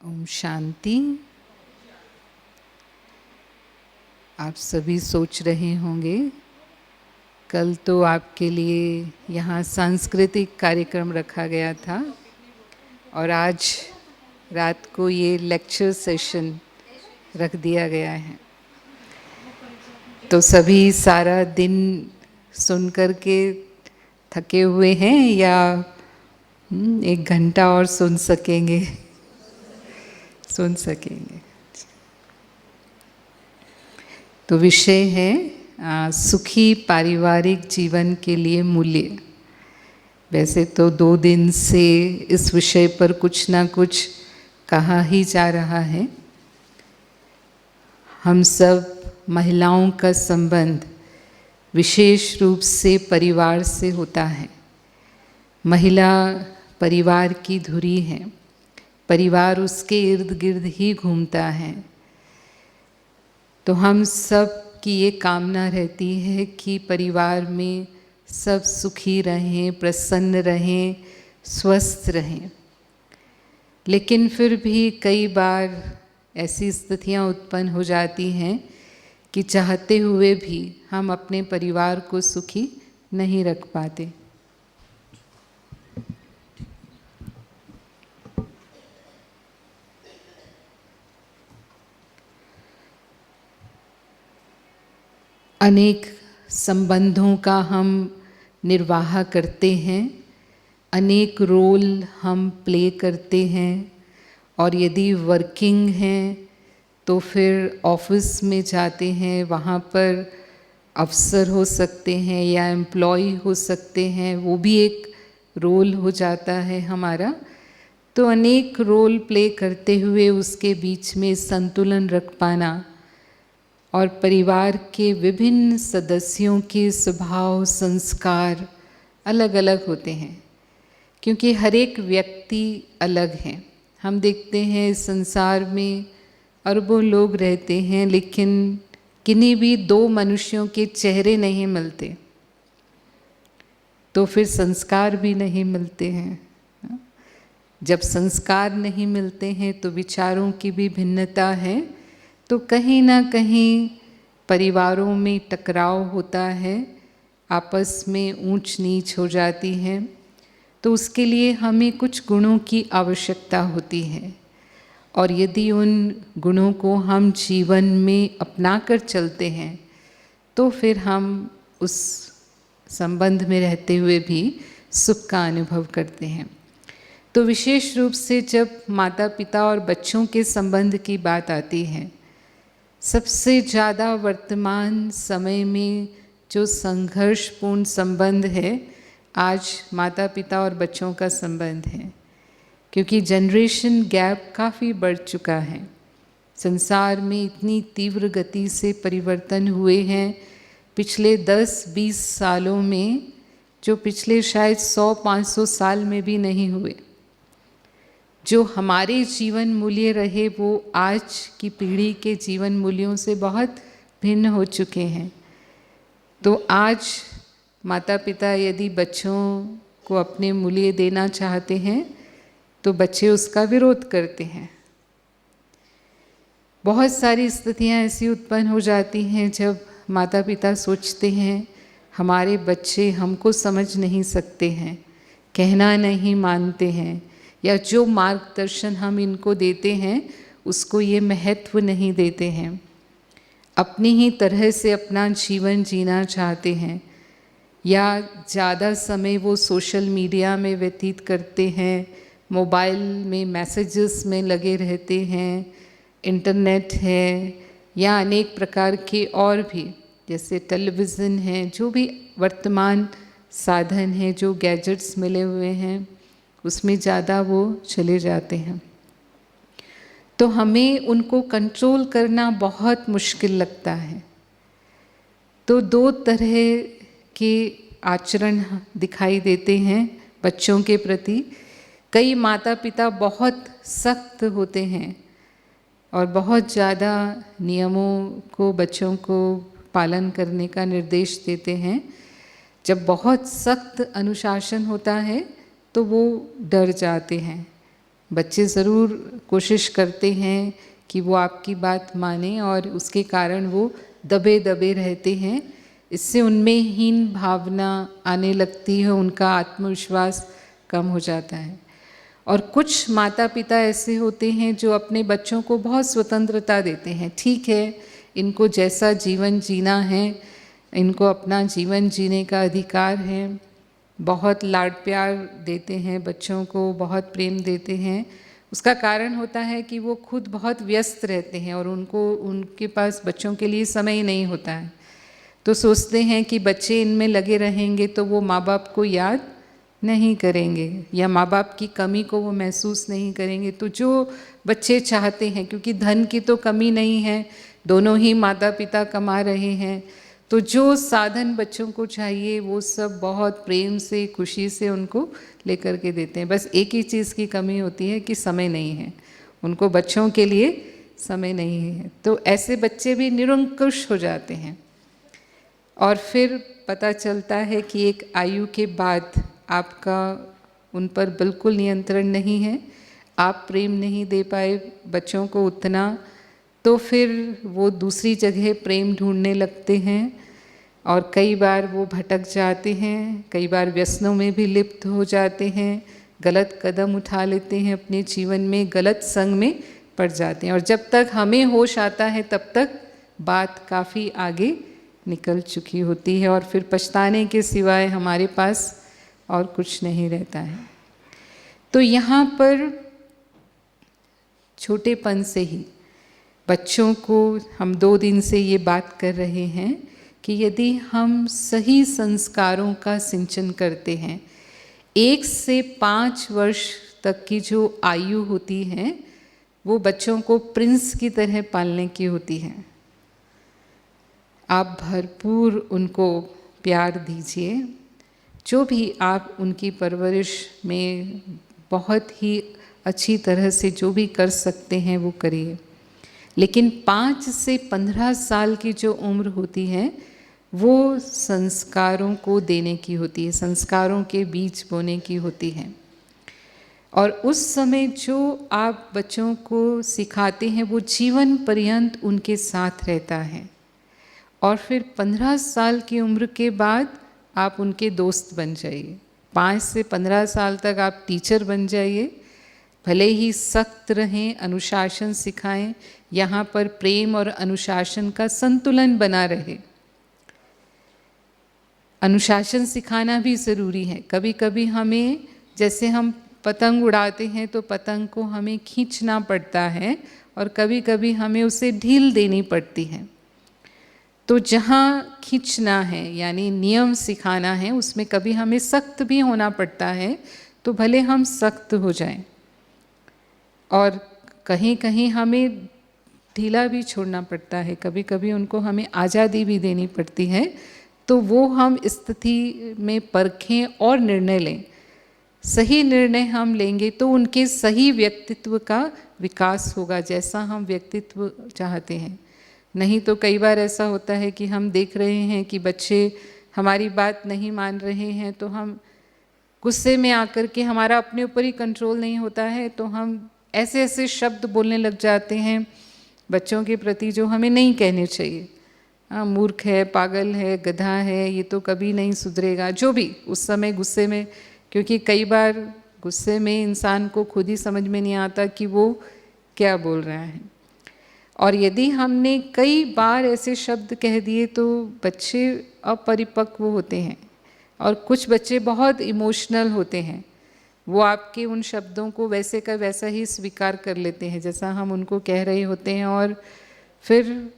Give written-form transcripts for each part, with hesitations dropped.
ओम शांति। आप सभी सोच रहे होंगे कल तो आपके लिए यहाँ सांस्कृतिक कार्यक्रम रखा गया था और आज रात को ये लेक्चर सेशन रख दिया गया है। तो सभी सारा दिन सुन कर के थके हुए हैं या 1 घंटा और सुन सकेंगे? तो विषय है सुखी पारिवारिक जीवन के लिए मूल्य। वैसे तो 2 दिन से इस विषय पर कुछ ना कुछ कहा ही जा रहा है। हम सब महिलाओं का संबंध विशेष रूप से परिवार से होता है। महिला परिवार की धुरी है, परिवार उसके इर्द गिर्द ही घूमता है। तो हम सब की ये कामना रहती है कि परिवार में सब सुखी रहें, प्रसन्न रहें, स्वस्थ रहें। लेकिन फिर भी कई बार ऐसी स्थितियां उत्पन्न हो जाती हैं कि चाहते हुए भी हम अपने परिवार को सुखी नहीं रख पाते। अनेक संबंधों का हम निर्वाह करते हैं, अनेक रोल हम प्ले करते हैं। और यदि वर्किंग हैं तो फिर ऑफिस में जाते हैं, वहाँ पर अफसर हो सकते हैं या एम्प्लॉय हो सकते हैं, वो भी एक रोल हो जाता है हमारा। तो अनेक रोल प्ले करते हुए उसके बीच में संतुलन रख पाना और परिवार के विभिन्न सदस्यों के स्वभाव संस्कार अलग अलग होते हैं, क्योंकि हर एक व्यक्ति अलग है। हम देखते हैं इस संसार में अरबों लोग रहते हैं, लेकिन किन्हीं भी 2 मनुष्यों के चेहरे नहीं मिलते, तो फिर संस्कार भी नहीं मिलते हैं। जब संस्कार नहीं मिलते हैं तो विचारों की भी भिन्नता है, तो कहीं ना कहीं परिवारों में टकराव होता है, आपस में ऊंच नीच हो जाती है। तो उसके लिए हमें कुछ गुणों की आवश्यकता होती है, और यदि उन गुणों को हम जीवन में अपना कर चलते हैं तो फिर हम उस संबंध में रहते हुए भी सुख का अनुभव करते हैं। तो विशेष रूप से जब माता पिता और बच्चों के संबंध की बात आती है, सबसे ज़्यादा वर्तमान समय में जो संघर्षपूर्ण संबंध है, आज माता पिता और बच्चों का संबंध है। क्योंकि जनरेशन गैप काफ़ी बढ़ चुका है। संसार में इतनी तीव्र गति से परिवर्तन हुए हैं पिछले 10-20 सालों में, जो पिछले शायद 100-500 साल में भी नहीं हुए। जो हमारे जीवन मूल्य रहे वो आज की पीढ़ी के जीवन मूल्यों से बहुत भिन्न हो चुके हैं। तो आज माता पिता यदि बच्चों को अपने मूल्य देना चाहते हैं तो बच्चे उसका विरोध करते हैं। बहुत सारी स्थितियां ऐसी उत्पन्न हो जाती हैं जब माता पिता सोचते हैं हमारे बच्चे हमको समझ नहीं सकते हैं, कहना नहीं मानते हैं, या जो मार्गदर्शन हम इनको देते हैं उसको ये महत्व नहीं देते हैं, अपनी ही तरह से अपना जीवन जीना चाहते हैं, या ज़्यादा समय वो सोशल मीडिया में व्यतीत करते हैं, मोबाइल में मैसेजेस में लगे रहते हैं, इंटरनेट है या अनेक प्रकार के और भी जैसे टेलीविज़न है, जो भी वर्तमान साधन है, जो गैजेट्स मिले हुए हैं, उसमें ज़्यादा वो चले जाते हैं। तो हमें उनको कंट्रोल करना बहुत मुश्किल लगता है। तो 2 तरह के आचरण दिखाई देते हैं बच्चों के प्रति। कई माता पिता बहुत सख्त होते हैं और बहुत ज़्यादा नियमों को बच्चों को पालन करने का निर्देश देते हैं। जब बहुत सख्त अनुशासन होता है तो वो डर जाते हैं, बच्चे ज़रूर कोशिश करते हैं कि वो आपकी बात माने और उसके कारण वो दबे दबे रहते हैं। इससे उनमें हीन भावना आने लगती है, उनका आत्मविश्वास कम हो जाता है। और कुछ माता पिता ऐसे होते हैं जो अपने बच्चों को बहुत स्वतंत्रता देते हैं। ठीक है, इनको जैसा जीवन जीना है, इनको अपना जीवन जीने का अधिकार है। बहुत लाड प्यार देते हैं बच्चों को, बहुत प्रेम देते हैं। उसका कारण होता है कि वो खुद बहुत व्यस्त रहते हैं और उनके पास बच्चों के लिए समय ही नहीं होता है। तो सोचते हैं कि बच्चे इनमें लगे रहेंगे तो वो माँ बाप को याद नहीं करेंगे या माँ बाप की कमी को वो महसूस नहीं करेंगे। तो जो बच्चे चाहते हैं, क्योंकि धन की तो कमी नहीं है, दोनों ही माता पिता कमा रहे हैं, तो जो साधन बच्चों को चाहिए वो सब बहुत प्रेम से, खुशी से उनको लेकर के देते हैं। बस एक ही चीज़ की कमी होती है कि समय नहीं है, उनको बच्चों के लिए समय नहीं है। तो ऐसे बच्चे भी निरंकुश हो जाते हैं और फिर पता चलता है कि एक आयु के बाद आपका उन पर बिल्कुल नियंत्रण नहीं है, आप प्रेम नहीं दे पाए बच्चों को उतना, तो फिर वो दूसरी जगह प्रेम ढूंढने लगते हैं और कई बार वो भटक जाते हैं, कई बार व्यसनों में भी लिप्त हो जाते हैं, गलत कदम उठा लेते हैं अपने जीवन में, गलत संग में पड़ जाते हैं। और जब तक हमें होश आता है तब तक बात काफ़ी आगे निकल चुकी होती है और फिर पछताने के सिवाय हमारे पास और कुछ नहीं रहता है। तो यहाँ पर छोटेपन से ही बच्चों को हम 2 दिन से ये बात कर रहे हैं कि यदि हम सही संस्कारों का सिंचन करते हैं, 1 से 5 वर्ष तक की जो आयु होती है वो बच्चों को प्रिंस की तरह पालने की होती है। आप भरपूर उनको प्यार दीजिए, जो भी आप उनकी परवरिश में बहुत ही अच्छी तरह से जो भी कर सकते हैं वो करिए। लेकिन 5 से 15 साल की जो उम्र होती है वो संस्कारों को देने की होती है, संस्कारों के बीज बोने की होती है। और उस समय जो आप बच्चों को सिखाते हैं वो जीवन पर्यंत उनके साथ रहता है। और फिर 15 साल की उम्र के बाद आप उनके दोस्त बन जाइए। 5 से 15 साल तक आप टीचर बन जाइए, भले ही सख्त रहें, अनुशासन सिखाएं, यहाँ पर प्रेम और अनुशासन का संतुलन बना रहे। अनुशासन सिखाना भी ज़रूरी है। कभी कभी हमें, जैसे हम पतंग उड़ाते हैं तो पतंग को हमें खींचना पड़ता है और कभी कभी हमें उसे ढील देनी पड़ती है। तो जहाँ खींचना है यानी नियम सिखाना है, उसमें कभी हमें सख्त भी होना पड़ता है, तो भले हम सख्त हो जाएं। और कहीं कहीं हमें ढीला भी छोड़ना पड़ता है, कभी कभी उनको हमें आज़ादी भी देनी पड़ती है। तो वो हम स्थिति में परखें और निर्णय लें। सही निर्णय हम लेंगे तो उनके सही व्यक्तित्व का विकास होगा, जैसा हम व्यक्तित्व चाहते हैं। नहीं तो कई बार ऐसा होता है कि हम देख रहे हैं कि बच्चे हमारी बात नहीं मान रहे हैं, तो हम गुस्से में आकर के, हमारा अपने ऊपर ही कंट्रोल नहीं होता है, तो हम ऐसे ऐसे शब्द बोलने लग जाते हैं बच्चों के प्रति जो हमें नहीं कहने चाहिए। मूर्ख है, पागल है, गधा है, ये तो कभी नहीं सुधरेगा, जो भी उस समय गुस्से में, क्योंकि कई बार गुस्से में इंसान को खुद ही समझ में नहीं आता कि वो क्या बोल रहा है। और यदि हमने कई बार ऐसे शब्द कह दिए तो बच्चे अपरिपक्व होते हैं और कुछ बच्चे बहुत इमोशनल होते हैं। वो आपके उन शब्दों को वैसे का वैसा ही स्वीकार कर लेते हैं जैसा हम उनको कह रहे होते हैं, और फिर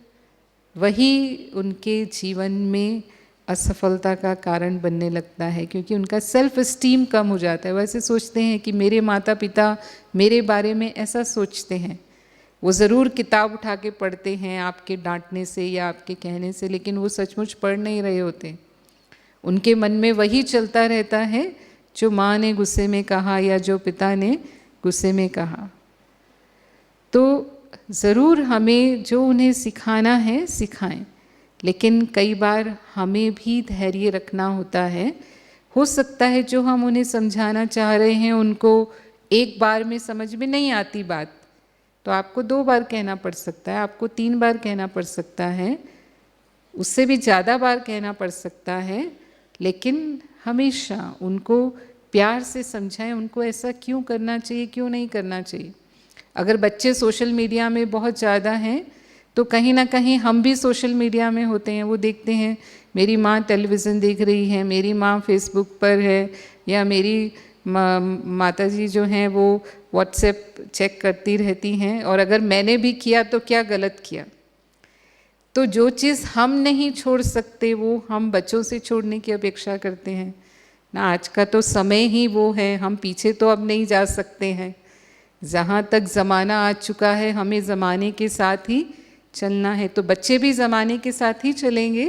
वही उनके जीवन में असफलता का कारण बनने लगता है, क्योंकि उनका सेल्फ एस्टीम कम हो जाता है। वैसे सोचते हैं कि मेरे माता पिता मेरे बारे में ऐसा सोचते हैं। वो ज़रूर किताब उठा के पढ़ते हैं आपके डांटने से या आपके कहने से, लेकिन वो सचमुच पढ़ नहीं रहे होते। उनके मन में वही चलता रहता है जो माँ ने गुस्से में कहा या जो पिता ने गुस्से में कहा। तो ज़रूर हमें जो उन्हें सिखाना है सिखाएं, लेकिन कई बार हमें भी धैर्य रखना होता है। हो सकता है जो हम उन्हें समझाना चाह रहे हैं उनको एक बार में समझ में नहीं आती बात, तो आपको 2 बार कहना पड़ सकता है, आपको 3 बार कहना पड़ सकता है, उससे भी ज़्यादा बार कहना पड़ सकता है, लेकिन हमेशा उनको प्यार से समझाएं, उनको ऐसा क्यों करना चाहिए, क्यों नहीं करना चाहिए। अगर बच्चे सोशल मीडिया में बहुत ज़्यादा हैं तो कहीं ना कहीं हम भी सोशल मीडिया में होते हैं। वो देखते हैं मेरी माँ टेलीविज़न देख रही है, मेरी माँ फेसबुक पर है, या मेरी माता जी जो हैं वो व्हाट्सएप चेक करती रहती हैं, और अगर मैंने भी किया तो क्या गलत किया। तो जो चीज़ हम नहीं छोड़ सकते वो हम बच्चों से छोड़ने की अपेक्षा करते हैं ना। आज का तो समय ही वो है, हम पीछे तो अब नहीं जा सकते हैं। जहाँ तक ज़माना आ चुका है हमें ज़माने के साथ ही चलना है, तो बच्चे भी ज़माने के साथ ही चलेंगे।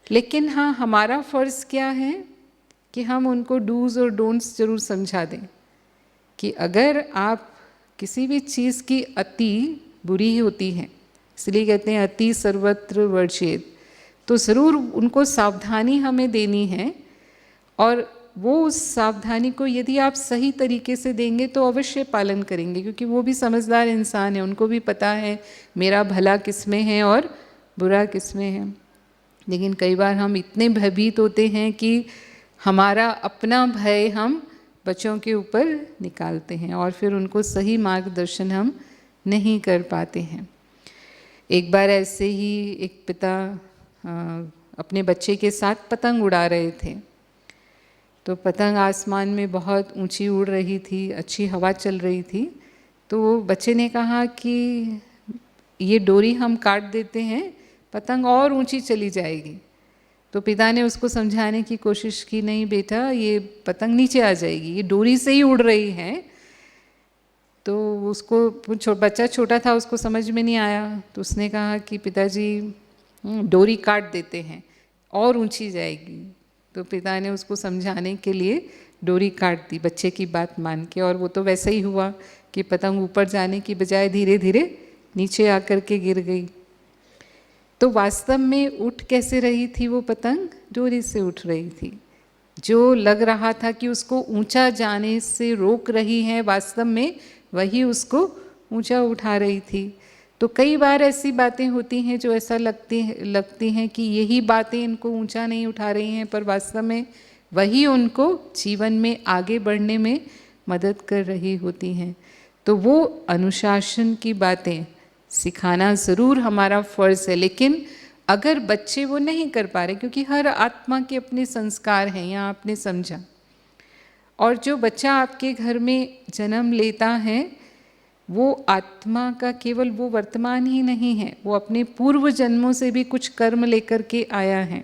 लेकिन हाँ, हमारा फ़र्ज़ क्या है कि हम उनको डूज़ और डोंट्स ज़रूर समझा दें कि अगर आप किसी भी चीज़ की अति बुरी होती है, इसलिए कहते हैं अति सर्वत्र वर्जित, तो ज़रूर उनको सावधानी हमें देनी है। और वो उस सावधानी को यदि आप सही तरीके से देंगे तो अवश्य पालन करेंगे, क्योंकि वो भी समझदार इंसान है, उनको भी पता है मेरा भला किस में है और बुरा किस में है। लेकिन कई बार हम इतने भयभीत होते हैं कि हमारा अपना भय हम बच्चों के ऊपर निकालते हैं और फिर उनको सही मार्गदर्शन हम नहीं कर पाते हैं। एक बार ऐसे ही एक पिता अपने बच्चे के साथ पतंग उड़ा रहे थे, तो पतंग आसमान में बहुत ऊंची उड़ रही थी, अच्छी हवा चल रही थी। तो बच्चे ने कहा कि ये डोरी हम काट देते हैं, पतंग और ऊंची चली जाएगी। तो पिता ने उसको समझाने की कोशिश की, नहीं बेटा ये पतंग नीचे आ जाएगी, ये डोरी से ही उड़ रही है। तो उसको बच्चा छोटा था, उसको समझ में नहीं आया। तो उसने कहा कि पिताजी डोरी काट देते हैं और ऊंची जाएगी। तो पिता ने उसको समझाने के लिए डोरी काट दी बच्चे की बात मान के, और वो तो वैसा ही हुआ कि पतंग ऊपर जाने की बजाय धीरे धीरे नीचे आकर के गिर गई। तो वास्तव में उठ कैसे रही थी वो पतंग? डोरी से उठ रही थी। जो लग रहा था कि उसको ऊंचा जाने से रोक रही है, वास्तव में वही उसको ऊंचा उठा रही थी। तो कई बार ऐसी बातें होती हैं जो ऐसा लगती हैं कि यही बातें इनको ऊंचा नहीं उठा रही हैं, पर वास्तव में वही उनको जीवन में आगे बढ़ने में मदद कर रही होती हैं। तो वो अनुशासन की बातें सिखाना ज़रूर हमारा फ़र्ज़ है। लेकिन अगर बच्चे वो नहीं कर पा रहे, क्योंकि हर आत्मा के अपने संस्कार हैं, यहाँ आपने समझा, और जो बच्चा आपके घर में जन्म लेता है वो आत्मा का केवल वो वर्तमान ही नहीं है, वो अपने पूर्व जन्मों से भी कुछ कर्म लेकर के आया है।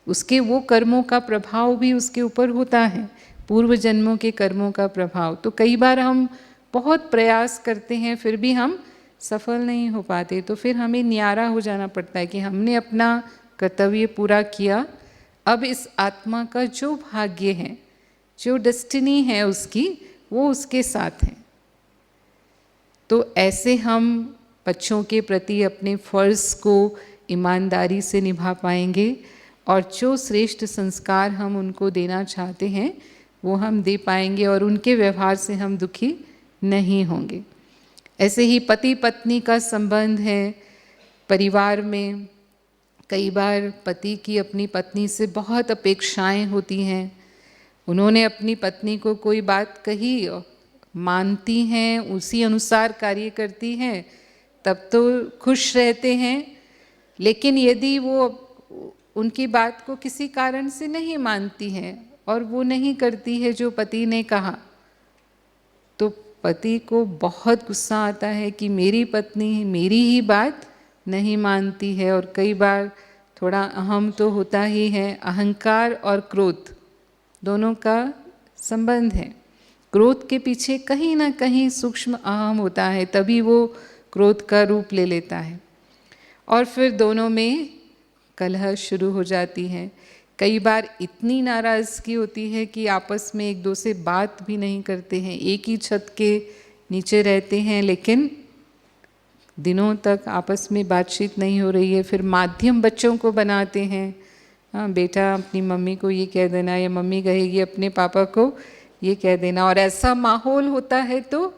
उसके वो कर्मों का प्रभाव भी उसके ऊपर होता है, पूर्व जन्मों के कर्मों का प्रभाव। तो कई बार हम बहुत प्रयास करते हैं फिर भी हम सफल नहीं हो पाते, तो फिर हमें न्यारा हो जाना पड़ता है कि हमने अपना कर्तव्य पूरा किया, अब इस आत्मा का जो भाग्य है, जो डेस्टिनी है उसकी, वो उसके साथ है। तो ऐसे हम बच्चों के प्रति अपने फ़र्ज़ को ईमानदारी से निभा पाएंगे, और जो श्रेष्ठ संस्कार हम उनको देना चाहते हैं वो हम दे पाएंगे, और उनके व्यवहार से हम दुखी नहीं होंगे। ऐसे ही पति पत्नी का संबंध है परिवार में। कई बार पति की अपनी पत्नी से बहुत अपेक्षाएं होती हैं, उन्होंने अपनी पत्नी को कोई बात कही, मानती हैं, उसी अनुसार कार्य करती हैं, तब तो खुश रहते हैं। लेकिन यदि वो उनकी बात को किसी कारण से नहीं मानती हैं और वो नहीं करती है जो पति ने कहा, तो पति को बहुत गुस्सा आता है कि मेरी पत्नी मेरी ही बात नहीं मानती है। और कई बार थोड़ा अहम तो होता ही है, अहंकार और क्रोध दोनों का संबंध है। क्रोध के पीछे कहीं ना कहीं सूक्ष्म अहम होता है, तभी वो क्रोध का रूप ले लेता है, और फिर दोनों में कलह शुरू हो जाती है। कई बार इतनी नाराज़गी होती है कि आपस में एक दो से बात भी नहीं करते हैं, एक ही छत के नीचे रहते हैं लेकिन दिनों तक आपस में बातचीत नहीं हो रही है। फिर माध्यम बच्चों को बनाते हैं, हाँ बेटा अपनी मम्मी को ये कह देना, या मम्मी कहेगी अपने पापा को ये कह देना। और ऐसा माहौल होता है तो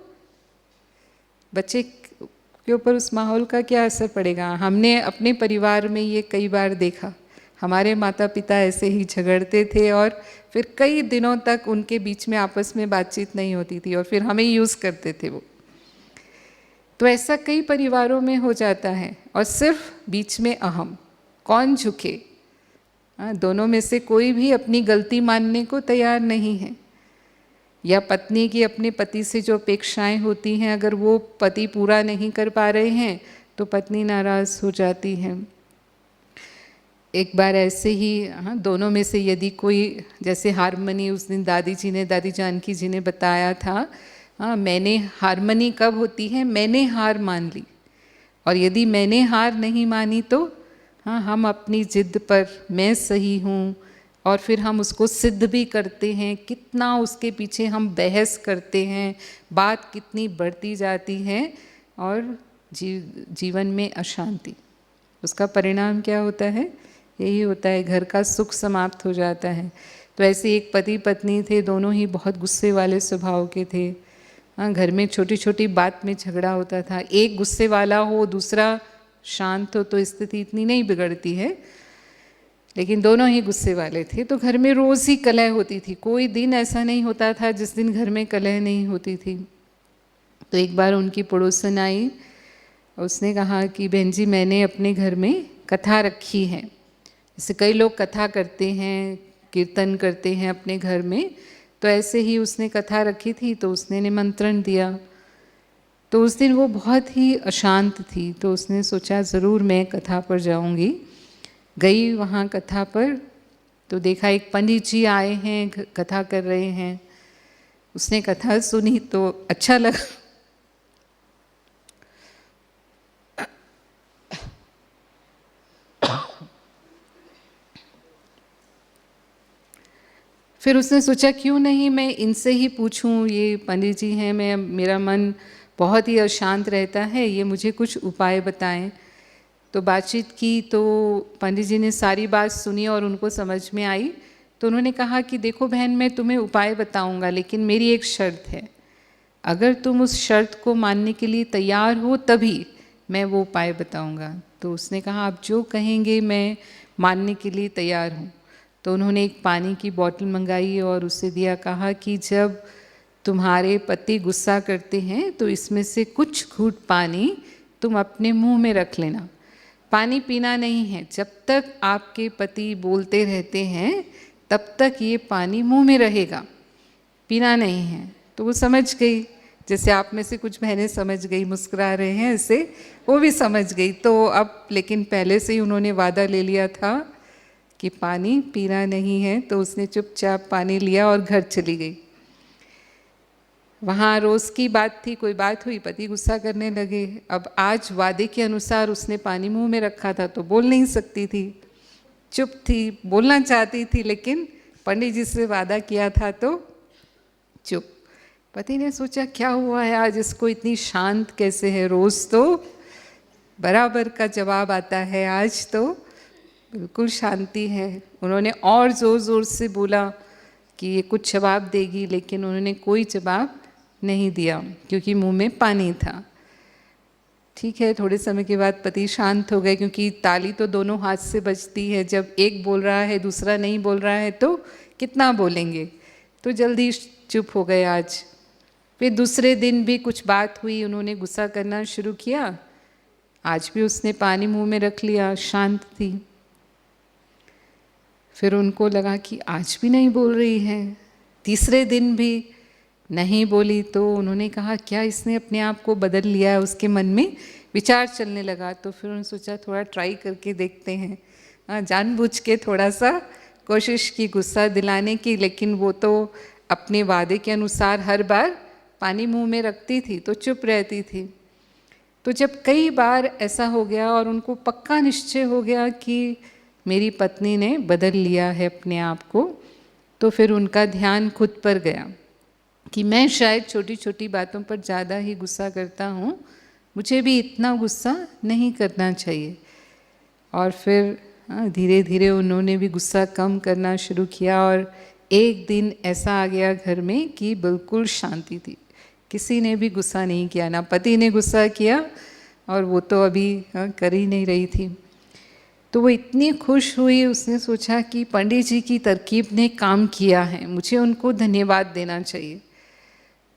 बच्चे के ऊपर उस माहौल का क्या असर पड़ेगा। हमने अपने परिवार में ये कई बार देखा, हमारे माता पिता ऐसे ही झगड़ते थे और फिर कई दिनों तक उनके बीच में आपस में बातचीत नहीं होती थी और फिर हमें यूज़ करते थे वो। तो ऐसा कई परिवारों में हो जाता है। और सिर्फ बीच में अहम, कौन झुके, दोनों में से कोई भी अपनी गलती मानने को तैयार नहीं है। या पत्नी की अपने पति से जो अपेक्षाएं होती हैं, अगर वो पति पूरा नहीं कर पा रहे हैं तो पत्नी नाराज़ हो जाती है। एक बार ऐसे ही दोनों में से यदि कोई, जैसे हारमनी, उस दिन दादी जानकी जी ने बताया था, मैंने हारमनी कब होती है, मैंने हार मान ली। और यदि मैंने हार नहीं मानी तो हम अपनी जिद पर मैं सही हूँ और फिर हम उसको सिद्ध भी करते हैं। कितना उसके पीछे हम बहस करते हैं, बात कितनी बढ़ती जाती है और जीवन में अशांति। उसका परिणाम क्या होता है, यही होता है, घर का सुख समाप्त हो जाता है। तो ऐसे एक पति पत्नी थे, दोनों ही बहुत गुस्से वाले स्वभाव के थे। घर में छोटी छोटी बात में झगड़ा होता था। एक गुस्से वाला हो, दूसरा शांत हो तो स्थिति इतनी नहीं बिगड़ती है, लेकिन दोनों ही गुस्से वाले थे। तो घर में रोज़ ही कलह होती थी, कोई दिन ऐसा नहीं होता था जिस दिन घर में कलह नहीं होती थी। तो एक बार उनकी पड़ोसन आई, उसने कहा कि बहन जी, मैंने अपने घर में कथा रखी है। जैसे कई लोग कथा करते हैं, कीर्तन करते हैं अपने घर में, तो ऐसे ही उसने कथा रखी थी। तो उसने निमंत्रण दिया। तो उस दिन वो बहुत ही अशांत थी, तो उसने सोचा ज़रूर मैं कथा पर जाऊंगी। गई वहाँ कथा पर, तो देखा एक पंडित जी आए हैं, कथा कर रहे हैं। उसने कथा सुनी तो अच्छा लगा। फिर उसने सोचा क्यों नहीं मैं इनसे ही पूछूं, ये पंडित जी हैं, मेरा मन बहुत ही अशांत रहता है, ये मुझे कुछ उपाय बताएं। तो बातचीत की तो पंडित जी ने सारी बात सुनी और उनको समझ में आई। तो उन्होंने कहा कि देखो बहन, मैं तुम्हें उपाय बताऊंगा, लेकिन मेरी एक शर्त है। अगर तुम उस शर्त को मानने के लिए तैयार हो तभी मैं वो उपाय बताऊंगा। तो उसने कहा आप जो कहेंगे मैं मानने के लिए तैयार हूँ। तो उन्होंने एक पानी की बोतल मंगाई और उसे दिया, कहा कि जब तुम्हारे पति गुस्सा करते हैं तो इसमें से कुछ घूंट पानी तुम अपने मुंह में रख लेना। पानी पीना नहीं है, जब तक आपके पति बोलते रहते हैं तब तक ये पानी मुंह में रहेगा, पीना नहीं है। तो वो समझ गई, जैसे आप में से कुछ बहनें समझ गई, मुस्कुरा रहे हैं ऐसे, वो भी समझ गई। तो अब लेकिन पहले से ही उन्होंने वादा ले लिया था कि पानी पीना नहीं है। तो उसने चुपचाप पानी लिया और घर चली गई। वहाँ रोज़ की बात थी, कोई बात हुई, पति गुस्सा करने लगे। अब आज वादे के अनुसार उसने पानी मुंह में रखा था तो बोल नहीं सकती थी, चुप थी, बोलना चाहती थी लेकिन पंडित जी से वादा किया था तो चुप। पति ने सोचा क्या हुआ है आज, इसको इतनी शांत कैसे है, रोज़ तो बराबर का जवाब आता है, आज तो बिल्कुल शांति है। उन्होंने और ज़ोर ज़ोर से बोला कि ये कुछ जवाब देगी, लेकिन उन्होंने कोई जवाब नहीं दिया क्योंकि मुंह में पानी था। ठीक है, थोड़े समय के बाद पति शांत हो गए, क्योंकि ताली तो दोनों हाथ से बजती है। जब एक बोल रहा है दूसरा नहीं बोल रहा है तो कितना बोलेंगे, तो जल्दी चुप हो गए आज। फिर दूसरे दिन भी कुछ बात हुई, उन्होंने गुस्सा करना शुरू किया, आज भी उसने पानी मुंह में रख लिया, शांत थी। फिर उनको लगा कि आज भी नहीं बोल रही है, तीसरे दिन भी नहीं बोली। तो उन्होंने कहा क्या इसने अपने आप को बदल लिया है, उसके मन में विचार चलने लगा। तो फिर उन्होंने सोचा थोड़ा ट्राई करके देखते हैं, जानबूझ के थोड़ा सा कोशिश की गुस्सा दिलाने की, लेकिन वो तो अपने वादे के अनुसार हर बार पानी मुंह में रखती थी तो चुप रहती थी। तो जब कई बार ऐसा हो गया और उनको पक्का निश्चय हो गया कि मेरी पत्नी ने बदल लिया है अपने आप को, तो फिर उनका ध्यान खुद पर गया कि मैं शायद छोटी छोटी बातों पर ज़्यादा ही गुस्सा करता हूँ, मुझे भी इतना गुस्सा नहीं करना चाहिए। और फिर धीरे धीरे उन्होंने भी गुस्सा कम करना शुरू किया और एक दिन ऐसा आ गया घर में कि बिल्कुल शांति थी, किसी ने भी गुस्सा नहीं किया, ना पति ने गुस्सा किया और वो तो अभी कर ही नहीं रही थी। तो वो इतनी खुश हुई, उसने सोचा कि पंडित जी की तरकीब ने काम किया है, मुझे उनको धन्यवाद देना चाहिए।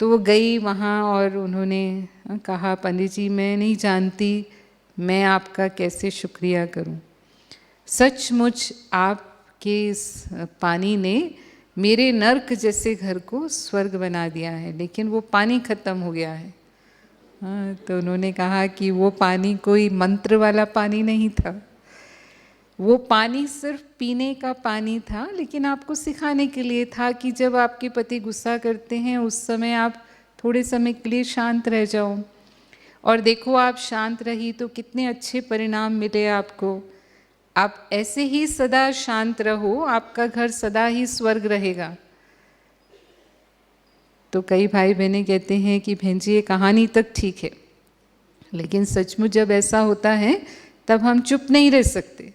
तो वो गई वहाँ और उन्होंने कहा, पंडित जी मैं नहीं जानती मैं आपका कैसे शुक्रिया करूं। सचमुच आपके इस पानी ने मेरे नर्क जैसे घर को स्वर्ग बना दिया है, लेकिन वो पानी खत्म हो गया है। हाँ, तो उन्होंने कहा कि वो पानी कोई मंत्र वाला पानी नहीं था, वो पानी सिर्फ पीने का पानी था, लेकिन आपको सिखाने के लिए था कि जब आपके पति गुस्सा करते हैं उस समय आप थोड़े समय के लिए शांत रह जाओ, और देखो आप शांत रही तो कितने अच्छे परिणाम मिले आपको। आप ऐसे ही सदा शांत रहो, आपका घर सदा ही स्वर्ग रहेगा। तो कई भाई बहनें कहते हैं कि बहन जी ये कहानी तक ठीक है, लेकिन सचमुच जब ऐसा होता है तब हम चुप नहीं रह सकते।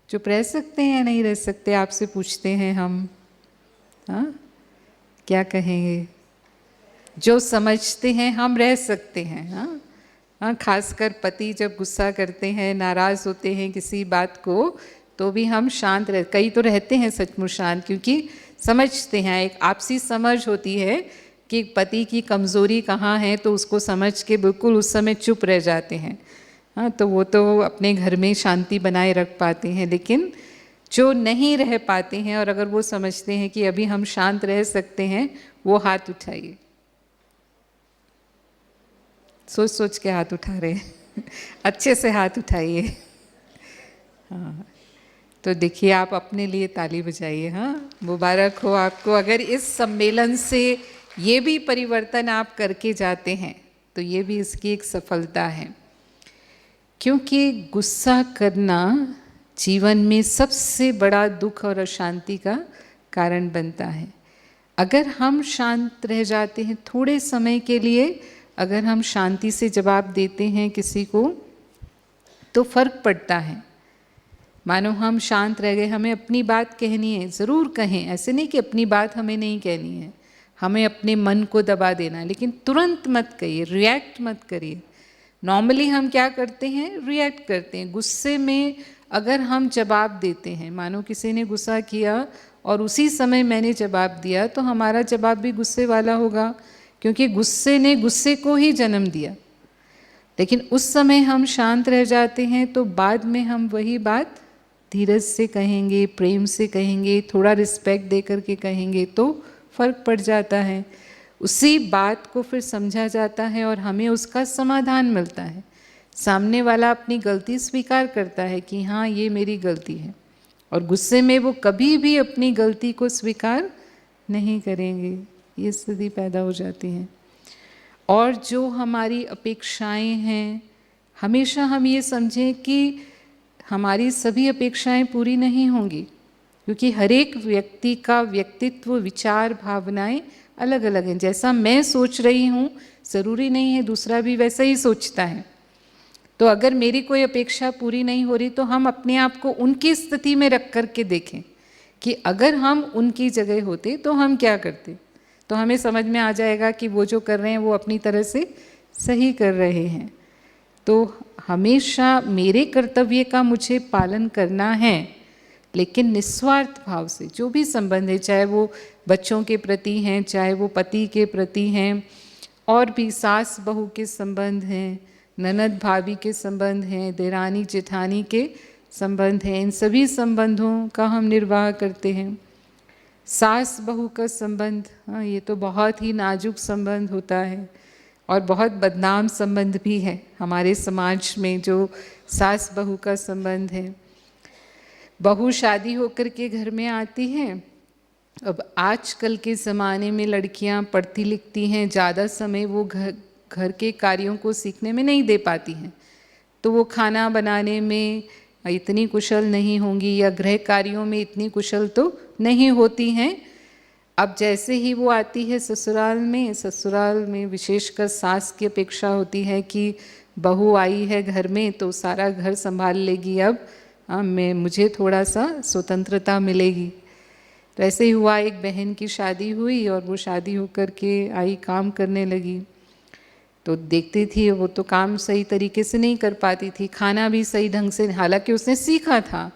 चुप रह सकते हैं नहीं रह सकते, आपसे पूछते हैं हम, हाँ क्या कहेंगे? जो समझते हैं हम रह सकते हैं। हाँ हाँ, खासकर पति जब गुस्सा करते हैं, नाराज़ होते हैं किसी बात को, तो भी हम शांत रह, कई तो रहते हैं सचमुच शांत, क्योंकि समझते हैं, एक आपसी समझ होती है कि पति की कमज़ोरी कहाँ है, तो उसको समझ के बिल्कुल उस समय चुप रह जाते हैं। हाँ, तो वो तो अपने घर में शांति बनाए रख पाते हैं। लेकिन जो नहीं रह पाते हैं और अगर वो समझते हैं कि अभी हम शांत रह सकते हैं, वो हाथ उठाइए। सोच सोच के हाथ उठा रहे हैं अच्छे से हाथ उठाइए। हाँ, तो देखिए आप अपने लिए ताली बजाइए। हाँ, मुबारक हो आपको। अगर इस सम्मेलन से ये भी परिवर्तन आप करके जाते हैं तो ये भी इसकी एक सफलता है, क्योंकि गुस्सा करना जीवन में सबसे बड़ा दुख और अशांति का कारण बनता है। अगर हम शांत रह जाते हैं थोड़े समय के लिए, अगर हम शांति से जवाब देते हैं किसी को, तो फर्क पड़ता है। मानो हम शांत रह गए, हमें अपनी बात कहनी है, ज़रूर कहें, ऐसे नहीं कि अपनी बात हमें नहीं कहनी है, हमें अपने मन को दबा देना है, लेकिन तुरंत मत कहिए, रिएक्ट मत करिए। नॉर्मली हम क्या करते हैं, रिएक्ट करते हैं। गुस्से में अगर हम जवाब देते हैं, मानो किसी ने गुस्सा किया और उसी समय मैंने जवाब दिया, तो हमारा जवाब भी गुस्से वाला होगा, क्योंकि गुस्से ने गुस्से को ही जन्म दिया। लेकिन उस समय हम शांत रह जाते हैं तो बाद में हम वही बात धीरज से कहेंगे, प्रेम से कहेंगे, थोड़ा रिस्पेक्ट दे करके कहेंगे, तो फर्क पड़ जाता है। उसी बात को फिर समझा जाता है और हमें उसका समाधान मिलता है। सामने वाला अपनी गलती स्वीकार करता है कि हाँ ये मेरी गलती है, और गुस्से में वो कभी भी अपनी गलती को स्वीकार नहीं करेंगे। ये स्थिति पैदा हो जाती है। और जो हमारी अपेक्षाएं हैं, हमेशा हम ये समझें कि हमारी सभी अपेक्षाएं पूरी नहीं होंगी, क्योंकि हर एक व्यक्ति का व्यक्तित्व, विचार, भावनाएं अलग अलग हैं। जैसा मैं सोच रही हूँ ज़रूरी नहीं है दूसरा भी वैसा ही सोचता है। तो अगर मेरी कोई अपेक्षा पूरी नहीं हो रही तो हम अपने आप को उनकी स्थिति में रख कर के देखें कि अगर हम उनकी जगह होते तो हम क्या करते। तो हमें समझ में आ जाएगा कि वो जो कर रहे हैं वो अपनी तरह से सही कर रहे हैं। तो हमेशा मेरे कर्तव्य का मुझे पालन करना है, लेकिन निस्वार्थ भाव से। जो भी संबंध है, चाहे वो बच्चों के प्रति हैं, चाहे वो पति के प्रति हैं, और भी सास बहू के संबंध हैं, ननद भाभी के संबंध हैं, देरानी जेठानी के संबंध हैं, इन सभी संबंधों का हम निर्वाह करते हैं। सास बहू का संबंध, हाँ ये तो बहुत ही नाजुक संबंध होता है और बहुत बदनाम संबंध भी है हमारे समाज में, जो सास बहू का संबंध है। बहू शादी होकर के घर में आती है। अब आजकल के ज़माने में लड़कियां पढ़ती लिखती हैं, ज़्यादा समय वो घर के कार्यों को सीखने में नहीं दे पाती हैं, तो वो खाना बनाने में इतनी कुशल नहीं होंगी या गृह कार्यों में इतनी कुशल तो नहीं होती हैं। अब जैसे ही वो आती है ससुराल में विशेषकर सास की अपेक्षा होती है कि बहू आई है घर में तो सारा घर संभाल लेगी, अब मुझे थोड़ा सा स्वतंत्रता मिलेगी। तो ऐसे ही हुआ, एक बहन की शादी हुई और वो शादी होकर के आई, काम करने लगी। तो देखती थी वो तो काम सही तरीके से नहीं कर पाती थी, खाना भी सही ढंग से, हालांकि उसने सीखा था,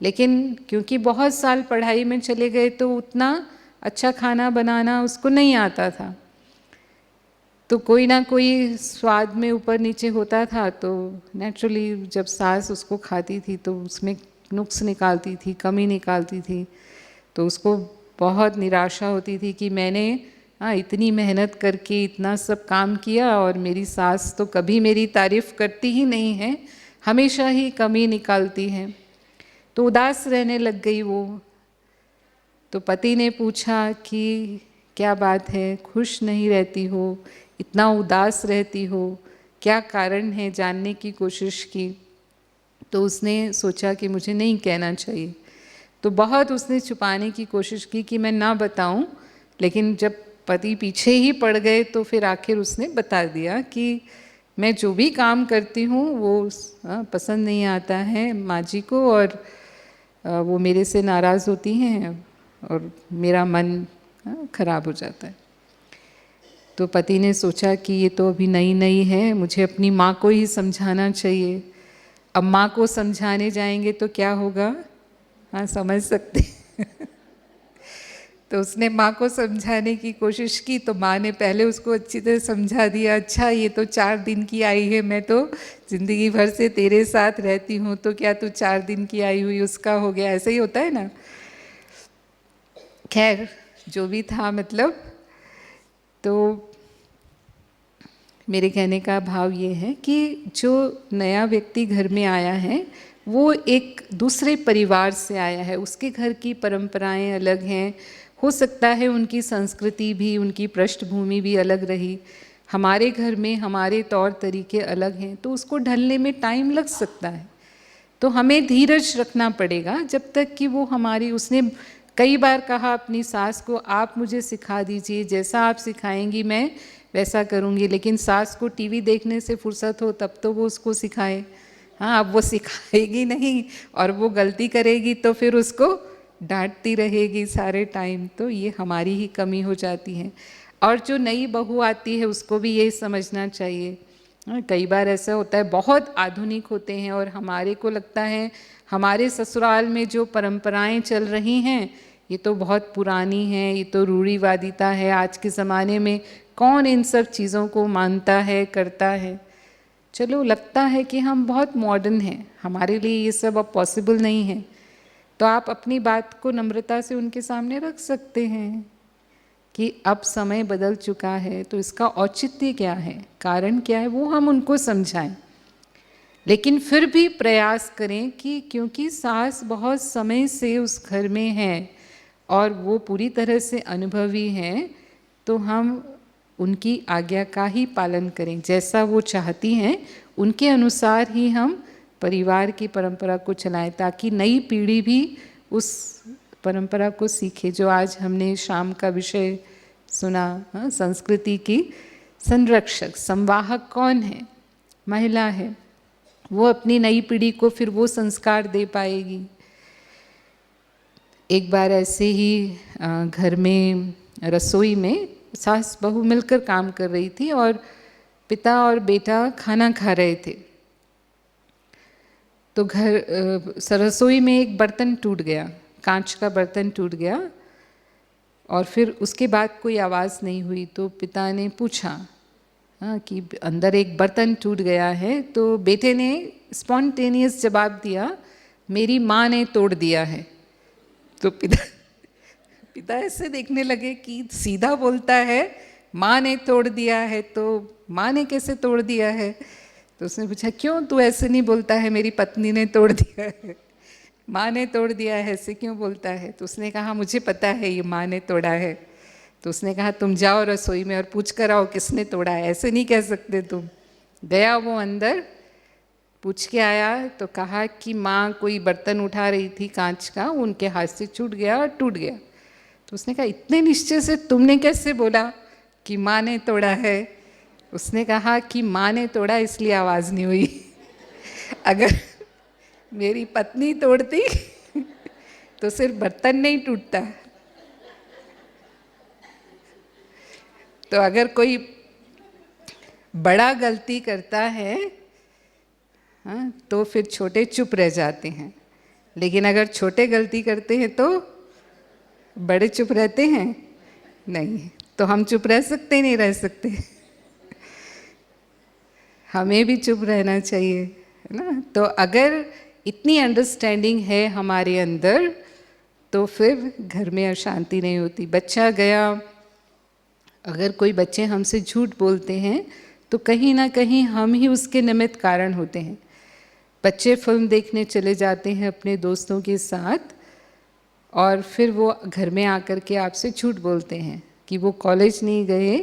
लेकिन क्योंकि बहुत साल पढ़ाई में चले गए तो उतना अच्छा खाना बनाना उसको नहीं आता था। तो कोई ना कोई स्वाद में ऊपर नीचे होता था, तो नेचुरली जब सास उसको खाती थी तो उसमें नुक्स निकालती थी, कमी निकालती थी, तो उसको बहुत निराशा होती थी कि मैंने इतनी मेहनत करके इतना सब काम किया और मेरी सास तो कभी मेरी तारीफ़ करती ही नहीं है, हमेशा ही कमी निकालती है। तो उदास रहने लग गई वो। तो पति ने पूछा कि क्या बात है, खुश नहीं रहती हो, इतना उदास रहती हो, क्या कारण है, जानने की कोशिश की। तो उसने सोचा कि मुझे नहीं कहना चाहिए, तो बहुत उसने छुपाने की कोशिश की कि मैं ना बताऊं, लेकिन जब पति पीछे ही पड़ गए तो फिर आखिर उसने बता दिया कि मैं जो भी काम करती हूँ वो पसंद नहीं आता है माँ जी को, और वो मेरे से नाराज़ होती हैं और मेरा मन खराब हो जाता है। तो पति ने सोचा कि ये तो अभी नई नई है, मुझे अपनी माँ को ही समझाना चाहिए। अब माँ को समझाने जाएंगे तो क्या होगा, हाँ समझ सकते तो उसने माँ को समझाने की कोशिश की, तो माँ ने पहले उसको अच्छी तरह समझा दिया, अच्छा ये तो 4 दिन की आई है, मैं तो ज़िंदगी भर से तेरे साथ रहती हूँ, तो क्या तू 4 दिन की आई हुई उसका हो गया, ऐसे ही होता है ना। खैर जो भी था, मतलब तो मेरे कहने का भाव ये है कि जो नया व्यक्ति घर में आया है वो एक दूसरे परिवार से आया है, उसके घर की परंपराएं अलग हैं, हो सकता है उनकी संस्कृति भी, उनकी पृष्ठभूमि भी अलग रही, हमारे घर में हमारे तौर तरीके अलग हैं, तो उसको ढलने में टाइम लग सकता है। तो हमें धीरज रखना पड़ेगा जब तक कि वो हमारी, उसने कई बार कहा अपनी सास को, आप मुझे सिखा दीजिए, जैसा आप सिखाएंगी मैं वैसा करूँगी, लेकिन सास को टीवी देखने से फुर्सत हो तब तो वो उसको सिखाए। हाँ, अब वो सिखाएगी नहीं और वो गलती करेगी तो फिर उसको डांटती रहेगी सारे टाइम, तो ये हमारी ही कमी हो जाती है। और जो नई बहू आती है उसको भी यही समझना चाहिए। कई बार ऐसा होता है, बहुत आधुनिक होते हैं और हमारे को लगता है हमारे ससुराल में जो परंपराएं चल रही हैं ये तो बहुत पुरानी हैं, ये तो रूढ़िवादिता है, आज के ज़माने में कौन इन सब चीज़ों को मानता है, करता है। चलो लगता है कि हम बहुत मॉडर्न हैं, हमारे लिए ये सब अब पॉसिबल नहीं है, तो आप अपनी बात को नम्रता से उनके सामने रख सकते हैं कि अब समय बदल चुका है, तो इसका औचित्य क्या है, कारण क्या है, वो हम उनको समझाएं। लेकिन फिर भी प्रयास करें कि क्योंकि सास बहुत समय से उस घर में है और वो पूरी तरह से अनुभवी हैं, तो हम उनकी आज्ञा का ही पालन करें, जैसा वो चाहती हैं उनके अनुसार ही हम परिवार की परंपरा को चलाएं, ताकि नई पीढ़ी भी उस परंपरा को सीखे। जो आज हमने शाम का विषय सुना, संस्कृति की संरक्षक, संवाहक कौन है, महिला है, वो अपनी नई पीढ़ी को फिर वो संस्कार दे पाएगी। एक बार ऐसे ही घर में रसोई में सास बहू मिलकर काम कर रही थी और पिता और बेटा खाना खा रहे थे, तो रसोई में एक बर्तन टूट गया, कांच का बर्तन टूट गया और फिर उसके बाद कोई आवाज़ नहीं हुई। तो पिता ने पूछा कि अंदर एक बर्तन टूट गया है, तो बेटे ने स्पॉन्टेनियस जवाब दिया, मेरी माँ ने तोड़ दिया है। तो पिता ऐसे देखने लगे कि सीधा बोलता है, माँ ने तोड़ दिया है, तो माँ ने कैसे तोड़ दिया है। तो उसने पूछा, क्यों तू ऐसे नहीं बोलता है, मेरी पत्नी ने तोड़ दिया है, माँ ने तोड़ दिया है, ऐसे क्यों बोलता है। तो उसने कहा, मुझे पता है ये माँ ने तोड़ा है। तो उसने कहा, तुम जाओ रसोई में और पूछ कर आओ किसने तोड़ा है, ऐसे नहीं कह सकते तुम। गया वो अंदर, पूछ के आया तो कहा कि माँ कोई बर्तन उठा रही थी कांच का, उनके हाथ से छूट गया और टूट गया। तो उसने कहा, इतने निश्चय से तुमने कैसे बोला कि माँ ने तोड़ा है। उसने कहा कि माँ ने तोड़ा इसलिए आवाज़ नहीं हुई अगर मेरी पत्नी तोड़ती तो सिर्फ बर्तन नहीं टूटता, तो अगर कोई बड़ा गलती करता है, हाँ, तो फिर छोटे चुप रह जाते हैं, लेकिन अगर छोटे गलती करते हैं तो बड़े चुप रहते हैं नहीं। तो हम चुप रह सकते नहीं रह सकते, हमें भी चुप रहना चाहिए, है ना। तो अगर इतनी अंडरस्टैंडिंग है हमारे अंदर तो फिर घर में अशांति नहीं होती। बच्चा गया, अगर कोई बच्चे हमसे झूठ बोलते हैं तो कहीं ना कहीं हम ही उसके निमित्त कारण होते हैं। बच्चे फिल्म देखने चले जाते हैं अपने दोस्तों के साथ और फिर वो घर में आकर के आपसे झूठ बोलते हैं कि वो कॉलेज नहीं गए,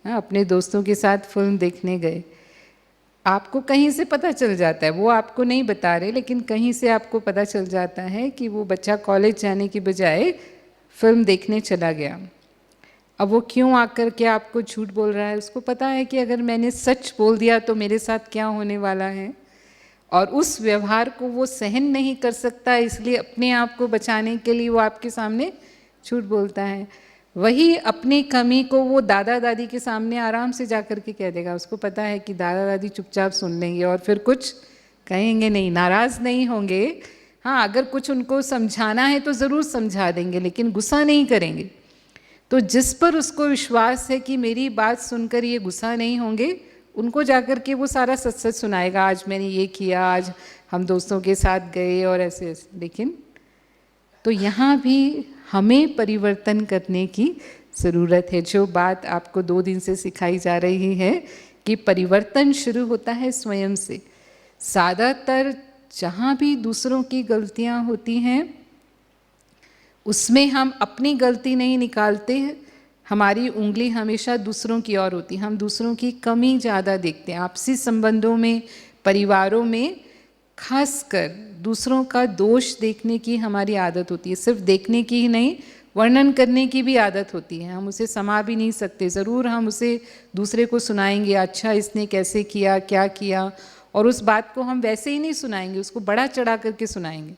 अपने दोस्तों के साथ फिल्म देखने गए। आपको कहीं से पता चल जाता है, वो आपको नहीं बता रहे, लेकिन कहीं से आपको पता चल जाता है कि वो बच्चा कॉलेज जाने की बजाय फिल्म देखने चला गया। अब वो क्यों आकर के आपको झूठ बोल रहा है? उसको पता है कि अगर मैंने सच बोल दिया तो मेरे साथ क्या होने वाला है, और उस व्यवहार को वो सहन नहीं कर सकता, इसलिए अपने आप को बचाने के लिए वो आपके सामने झूठ बोलता है। वही अपनी कमी को वो दादा दादी के सामने आराम से जा कर के कह देगा। उसको पता है कि दादा दादी चुपचाप सुन लेंगे और फिर कुछ कहेंगे नहीं, नाराज़ नहीं होंगे। हाँ, अगर कुछ उनको समझाना है तो ज़रूर समझा देंगे, लेकिन गुस्सा नहीं करेंगे। तो जिस पर उसको विश्वास है कि मेरी बात सुनकर ये गुस्सा नहीं होंगे, उनको जाकर के वो सारा सच सच सुनाएगा, आज मैंने ये किया, आज हम दोस्तों के साथ गए और ऐसे ऐसे। लेकिन तो यहाँ भी हमें परिवर्तन करने की ज़रूरत है। जो बात आपको 2 दिन से सिखाई जा रही है कि परिवर्तन शुरू होता है स्वयं से। ज़्यादातर जहाँ भी दूसरों की गलतियाँ होती हैं उसमें हम अपनी गलती नहीं निकालते हैं, हमारी उंगली हमेशा दूसरों की ओर होती है। हम दूसरों की कमी ज़्यादा देखते हैं। आपसी संबंधों में, परिवारों में खासकर दूसरों का दोष देखने की हमारी आदत होती है। सिर्फ देखने की ही नहीं, वर्णन करने की भी आदत होती है। हम उसे समा भी नहीं सकते, ज़रूर हम उसे दूसरे को सुनाएंगे, अच्छा इसने कैसे किया, क्या किया, और उस बात को हम वैसे ही नहीं सुनाएंगे, उसको बड़ा चढ़ा करके सुनाएंगे।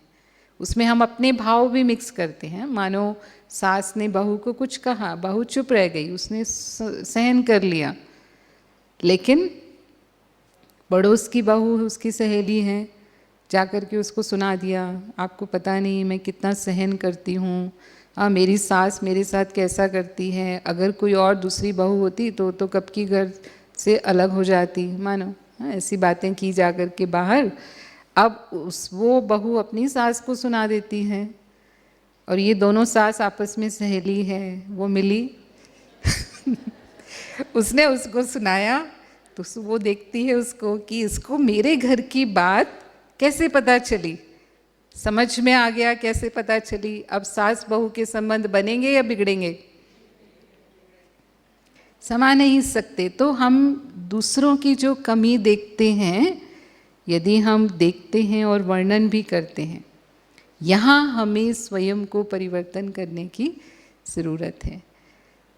उसमें हम अपने भाव भी मिक्स करते हैं। मानो सास ने बहू को कुछ कहा, बहू चुप रह गई, उसने सहन कर लिया, लेकिन पड़ोस की बहू है, उसकी सहेली है, जाकर के उसको सुना दिया, आपको पता नहीं मैं कितना सहन करती हूँ, मेरी सास मेरे साथ कैसा करती है, अगर कोई और दूसरी बहू होती तो कब की घर से अलग हो जाती। मानो ऐसी बातें की जाकर के बाहर। अब वो बहू अपनी सास को सुना देती है, और ये दोनों सास आपस में सहेली है, वो मिली उसने उसको सुनाया, तो वो देखती है उसको कि इसको मेरे घर की बात कैसे पता चली, समझ में आ गया कैसे पता चली। अब सास बहू के संबंध बनेंगे या बिगड़ेंगे? समा नहीं सकते। तो हम दूसरों की जो कमी देखते हैं, यदि हम देखते हैं और वर्णन भी करते हैं, यहाँ हमें स्वयं को परिवर्तन करने की ज़रूरत है।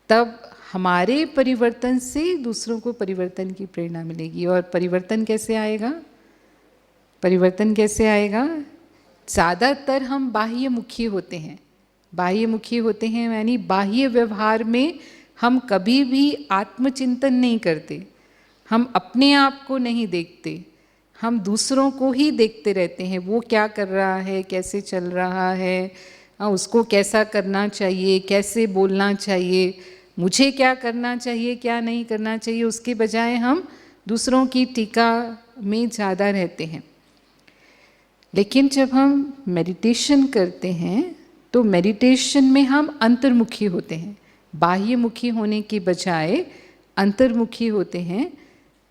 तब हमारे परिवर्तन से दूसरों को परिवर्तन की प्रेरणा मिलेगी। और परिवर्तन कैसे आएगा? परिवर्तन कैसे आएगा? ज़्यादातर हम बाह्यमुखी होते हैं। बाह्यमुखी होते हैं यानी बाह्य व्यवहार में हम कभी भी आत्मचिंतन नहीं करते, हम अपने आप को नहीं देखते, हम दूसरों को ही देखते रहते हैं। वो क्या कर रहा है, कैसे चल रहा है, उसको कैसा करना चाहिए, कैसे बोलना चाहिए, मुझे क्या करना चाहिए, क्या नहीं करना चाहिए, उसके बजाय हम दूसरों की टीका में ज़्यादा रहते हैं। लेकिन जब हम मेडिटेशन करते हैं तो मेडिटेशन में हम अंतर्मुखी होते हैं, बाह्यमुखी होने की बजाय अंतर्मुखी होते हैं।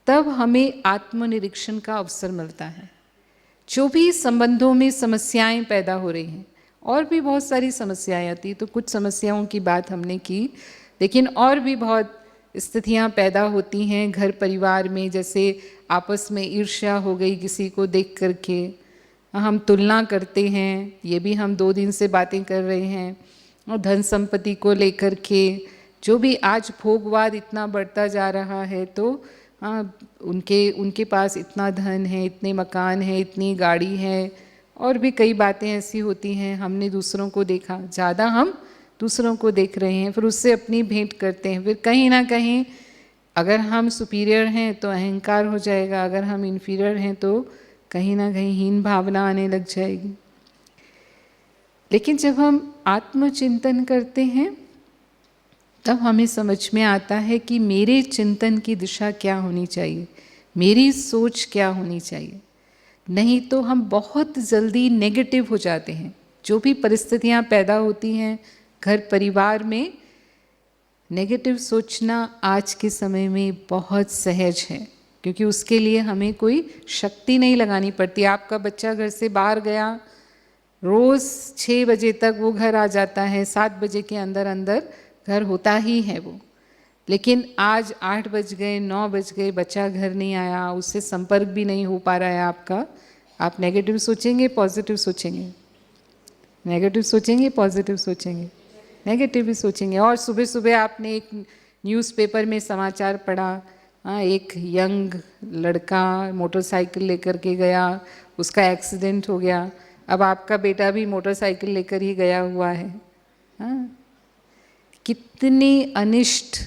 तब हमें आत्मनिरीक्षण का अवसर मिलता है। जो भी संबंधों में समस्याएं पैदा हो रही हैं, और भी बहुत सारी समस्याएं आती, तो कुछ समस्याओं की बात हमने की, लेकिन और भी बहुत स्थितियां पैदा होती हैं घर परिवार में। जैसे आपस में ईर्ष्या हो गई, किसी को देख करके हम तुलना करते हैं, ये भी हम 2 दिन से बातें कर रहे हैं। और धन संपत्ति को लेकर के जो भी आज भोगवाद इतना बढ़ता जा रहा है, तो उनके पास इतना धन है, इतने मकान है, इतनी गाड़ी है, और भी कई बातें ऐसी होती हैं। हमने दूसरों को देखा, ज़्यादा हम दूसरों को देख रहे हैं, फिर उससे अपनी भेंट करते हैं। फिर कहीं ना कहीं अगर हम सुपीरियर हैं तो अहंकार हो जाएगा, अगर हम इन्फीरियर हैं तो कहीं ना कहीं हीन भावना आने लग जाएगी। लेकिन जब हम आत्मचिंतन करते हैं तब हमें समझ में आता है कि मेरे चिंतन की दिशा क्या होनी चाहिए, मेरी सोच क्या होनी चाहिए। नहीं तो हम बहुत जल्दी नेगेटिव हो जाते हैं। जो भी परिस्थितियां पैदा होती हैं घर परिवार में, नेगेटिव सोचना आज के समय में बहुत सहज है, क्योंकि उसके लिए हमें कोई शक्ति नहीं लगानी पड़ती। आपका बच्चा घर से बाहर गया, रोज़ 6 बजे तक वो घर आ जाता है, 7 बजे के अंदर अंदर घर होता ही है वो। लेकिन आज 8 बज गए, 9 बज गए, बच्चा घर नहीं आया, उससे संपर्क भी नहीं हो पा रहा है आपका। आप नेगेटिव सोचेंगे, पॉजिटिव सोचेंगे? नेगेटिव सोचेंगे, पॉजिटिव सोचेंगे? नेगेटिव ही सोचेंगे। और सुबह सुबह आपने एक न्यूज़पेपर में समाचार पढ़ा, एक यंग लड़का मोटरसाइकिल लेकर के गया, उसका एक्सीडेंट हो गया। अब आपका बेटा भी मोटरसाइकिल लेकर ही गया हुआ है। हाँ, कितनी अनिष्ट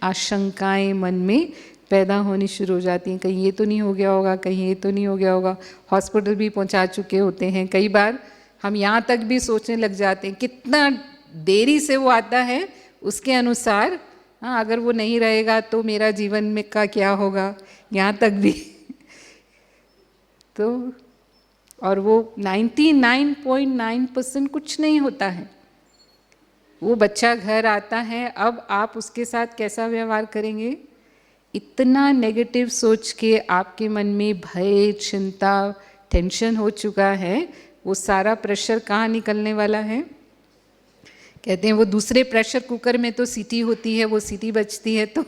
आशंकाएं मन में पैदा होनी शुरू हो जाती हैं। कहीं ये तो नहीं हो गया होगा, कहीं ये तो नहीं हो गया होगा। हॉस्पिटल भी पहुंचा चुके होते हैं। कई बार हम यहाँ तक भी सोचने लग जाते हैं कितना देरी से वो आता है, उसके अनुसार हाँ अगर वो नहीं रहेगा तो मेरा जीवन में का क्या होगा, यहाँ तक भी तो। और वो 99.9% कुछ नहीं होता है। वो बच्चा घर आता है, अब आप उसके साथ कैसा व्यवहार करेंगे? इतना नेगेटिव सोच के आपके मन में भय, चिंता, टेंशन हो चुका है, वो सारा प्रेशर कहाँ निकलने वाला है? कहते हैं वो दूसरे प्रेशर कुकर में तो सीटी होती है, वो सीटी बजती है तो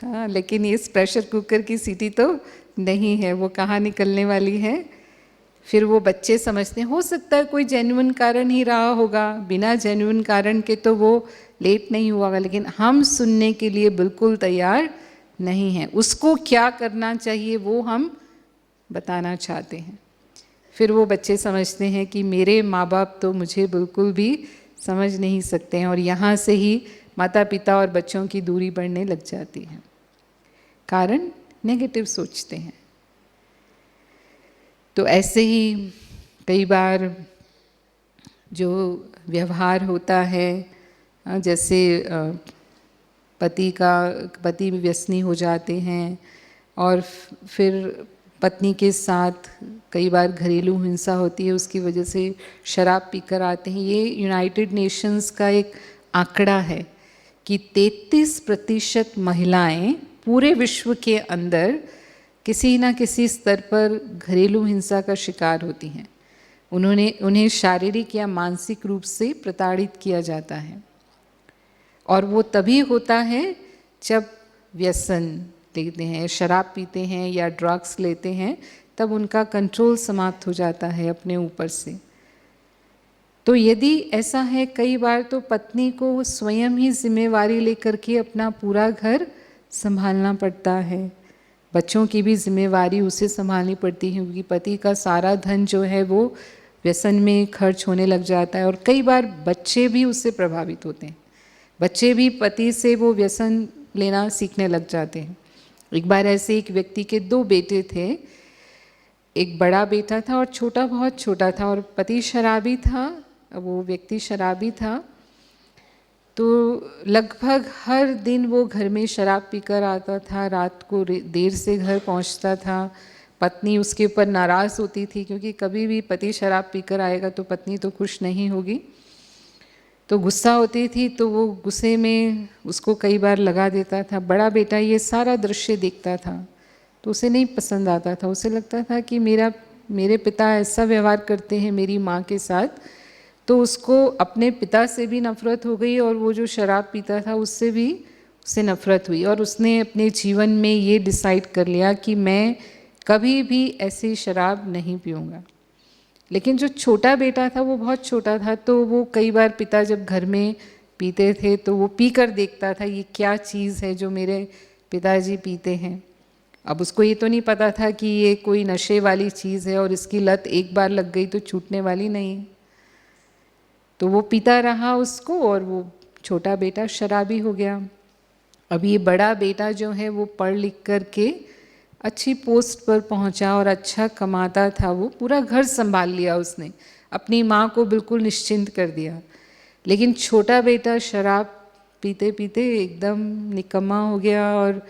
हाँ, लेकिन इस प्रेशर कुकर की सीटी तो नहीं है, वो कहाँ निकलने वाली है? फिर वो बच्चे समझते हैं हो सकता है कोई जेन्युइन कारण ही रहा होगा, बिना जेन्युइन कारण के तो वो लेट नहीं हुआ होगा। लेकिन हम सुनने के लिए बिल्कुल तैयार नहीं हैं। उसको क्या करना चाहिए वो हम बताना चाहते हैं। फिर वो बच्चे समझते हैं कि मेरे माँ बाप तो मुझे बिल्कुल भी समझ नहीं सकते हैं, और यहाँ से ही माता पिता और बच्चों की दूरी बढ़ने लग जाती है। कारण नेगेटिव सोचते हैं। तो ऐसे ही कई बार जो व्यवहार होता है, जैसे पति व्यसनी हो जाते हैं और फिर पत्नी के साथ कई बार घरेलू हिंसा होती है, उसकी वजह से शराब पीकर आते हैं। ये यूनाइटेड नेशंस का एक आंकड़ा है कि 33% महिलाएं पूरे विश्व के अंदर किसी न किसी स्तर पर घरेलू हिंसा का शिकार होती हैं। उन्हें शारीरिक या मानसिक रूप से प्रताड़ित किया जाता है, और वो तभी होता है जब व्यसन लेते हैं, शराब पीते हैं या ड्रग्स लेते हैं, तब उनका कंट्रोल समाप्त हो जाता है अपने ऊपर से। तो यदि ऐसा है, कई बार तो पत्नी को स्वयं ही जिम्मेवारी लेकर के अपना पूरा घर संभालना पड़ता है। बच्चों की भी जिम्मेवारी उसे संभालनी पड़ती है, क्योंकि पति का सारा धन जो है वो व्यसन में खर्च होने लग जाता है। और कई बार बच्चे भी उससे प्रभावित होते हैं, बच्चे भी पति से वो व्यसन लेना सीखने लग जाते हैं। एक बार ऐसे एक व्यक्ति के 2 बेटे थे, एक बड़ा बेटा था और छोटा बहुत छोटा था, और पति शराबी था, वो व्यक्ति शराबी था। तो लगभग हर दिन वो घर में शराब पीकर आता था, रात को देर से घर पहुंचता था। पत्नी उसके ऊपर नाराज़ होती थी, क्योंकि कभी भी पति शराब पीकर आएगा तो पत्नी तो खुश नहीं होगी, तो गुस्सा होती थी। तो वो गुस्से में उसको कई बार लगा देता था। बड़ा बेटा ये सारा दृश्य देखता था तो उसे नहीं पसंद आता था। उसे लगता था कि मेरे पिता ऐसा व्यवहार करते हैं मेरी माँ के साथ, तो उसको अपने पिता से भी नफ़रत हो गई, और वो जो शराब पीता था उससे भी उसे नफ़रत हुई। और उसने अपने जीवन में ये डिसाइड कर लिया कि मैं कभी भी ऐसी शराब नहीं पीऊँगा। लेकिन जो छोटा बेटा था वो बहुत छोटा था, तो वो कई बार पिता जब घर में पीते थे तो वो पी कर देखता था ये क्या चीज़ है जो मेरे पिताजी पीते हैं। अब उसको ये तो नहीं पता था कि ये कोई नशे वाली चीज़ है, और इसकी लत एक बार लग गई तो छूटने वाली नहीं। तो वो पीता रहा उसको और वो छोटा बेटा शराबी हो गया। अब ये बड़ा बेटा जो है वो पढ़ लिख कर के अच्छी पोस्ट पर पहुंचा और अच्छा कमाता था, वो पूरा घर संभाल लिया उसने, अपनी माँ को बिल्कुल निश्चिंत कर दिया। लेकिन छोटा बेटा शराब पीते पीते एकदम निकम्मा हो गया और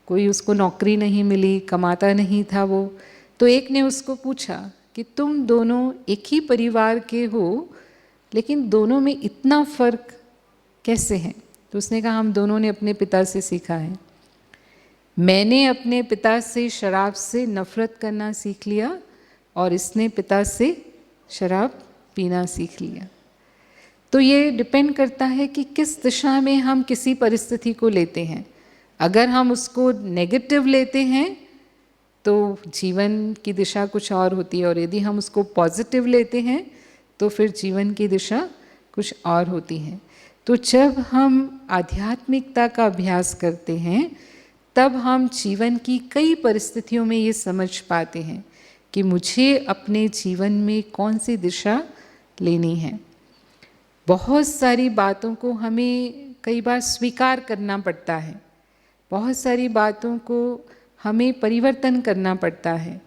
कोई उसको नौकरी नहीं मिली, कमाता नहीं था वो। तो एक ने उसको पूछा कि तुम दोनों एक ही परिवार के हो लेकिन दोनों में इतना फ़र्क कैसे है? तो उसने कहा हम दोनों ने अपने पिता से सीखा है। मैंने अपने पिता से शराब से नफ़रत करना सीख लिया और इसने पिता से शराब पीना सीख लिया। तो ये डिपेंड करता है कि किस दिशा में हम किसी परिस्थिति को लेते हैं। अगर हम उसको नेगेटिव लेते हैं तो जीवन की दिशा कुछ और होती है, और यदि हम उसको पॉजिटिव लेते हैं तो फिर जीवन की दिशा कुछ और होती है। तो जब हम आध्यात्मिकता का अभ्यास करते हैं तब हम जीवन की कई परिस्थितियों में ये समझ पाते हैं कि मुझे अपने जीवन में कौन सी दिशा लेनी है। बहुत सारी बातों को हमें कई बार स्वीकार करना पड़ता है, बहुत सारी बातों को हमें परिवर्तन करना पड़ता है,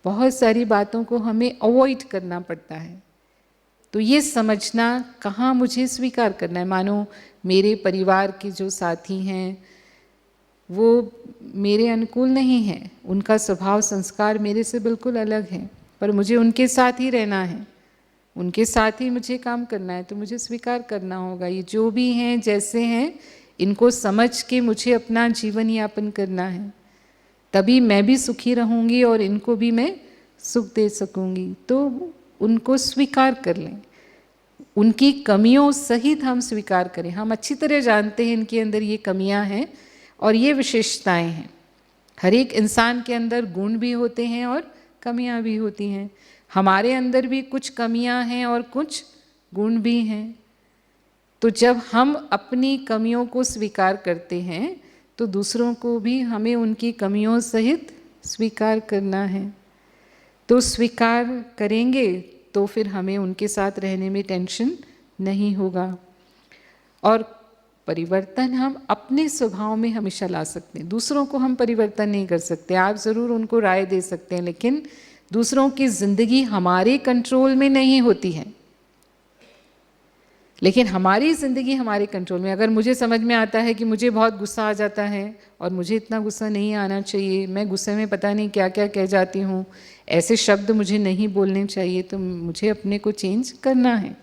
बहुत सारी बातों को हमें अवॉइड करना पड़ता है। तो ये समझना कहाँ मुझे स्वीकार करना है। मानो मेरे परिवार के जो साथी हैं वो मेरे अनुकूल नहीं हैं, उनका स्वभाव संस्कार मेरे से बिल्कुल अलग है, पर मुझे उनके साथ ही रहना है, उनके साथ ही मुझे काम करना है। तो मुझे स्वीकार करना होगा ये जो भी हैं जैसे हैं इनको समझ के मुझे अपना जीवन यापन करना है, तभी मैं भी सुखी रहूँगी और इनको भी मैं सुख दे सकूँगी। तो उनको स्वीकार कर लें, उनकी कमियों सहित हम स्वीकार करें। हम अच्छी तरह जानते हैं इनके अंदर ये कमियां हैं और ये विशेषताएं हैं। हर एक इंसान के अंदर गुण भी होते हैं और कमियां भी होती हैं। हमारे अंदर भी कुछ कमियां हैं और कुछ गुण भी हैं। तो जब हम अपनी कमियों को स्वीकार करते हैं तो दूसरों को भी हमें उनकी कमियों सहित स्वीकार करना है। तो स्वीकार करेंगे तो फिर हमें उनके साथ रहने में टेंशन नहीं होगा। और परिवर्तन हम अपने स्वभाव में हमेशा ला सकते हैं, दूसरों को हम परिवर्तन नहीं कर सकते। आप ज़रूर उनको राय दे सकते हैं लेकिन दूसरों की ज़िंदगी हमारे कंट्रोल में नहीं होती है, लेकिन हमारी ज़िंदगी हमारे कंट्रोल में। अगर मुझे समझ में आता है कि मुझे बहुत गुस्सा आ जाता है और मुझे इतना गुस्सा नहीं आना चाहिए, मैं गुस्से में पता नहीं क्या क्या कह जाती हूँ, ऐसे शब्द मुझे नहीं बोलने चाहिए, तो मुझे अपने को चेंज करना है।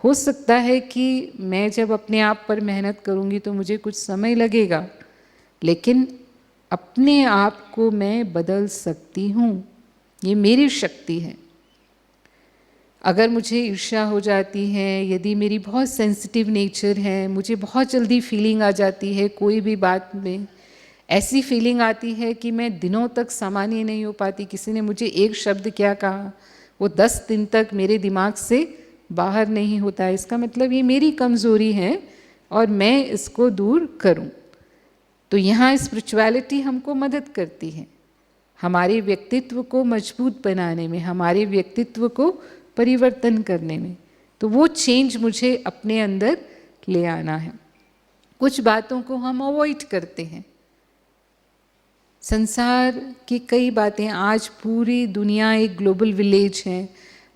हो सकता है कि मैं जब अपने आप पर मेहनत करूँगी तो मुझे कुछ समय लगेगा, लेकिन अपने आप को मैं बदल सकती हूँ, ये मेरी शक्ति है। अगर मुझे ईर्ष्या हो जाती है, यदि मेरी बहुत सेंसिटिव नेचर है, मुझे बहुत जल्दी फीलिंग आ जाती है, कोई भी बात में ऐसी फीलिंग आती है कि मैं दिनों तक सामान्य नहीं हो पाती। किसी ने मुझे एक शब्द क्या कहा वो 10 दिन तक मेरे दिमाग से बाहर नहीं होता है। इसका मतलब ये मेरी कमज़ोरी है और मैं इसको दूर करूं। तो यहाँ स्पिरिचुअलिटी हमको मदद करती है हमारे व्यक्तित्व को मजबूत बनाने में, हमारे व्यक्तित्व को परिवर्तन करने में। तो वो चेंज मुझे अपने अंदर ले आना है। कुछ बातों को हम अवॉइड करते हैं। संसार की कई बातें, आज पूरी दुनिया एक ग्लोबल विलेज है।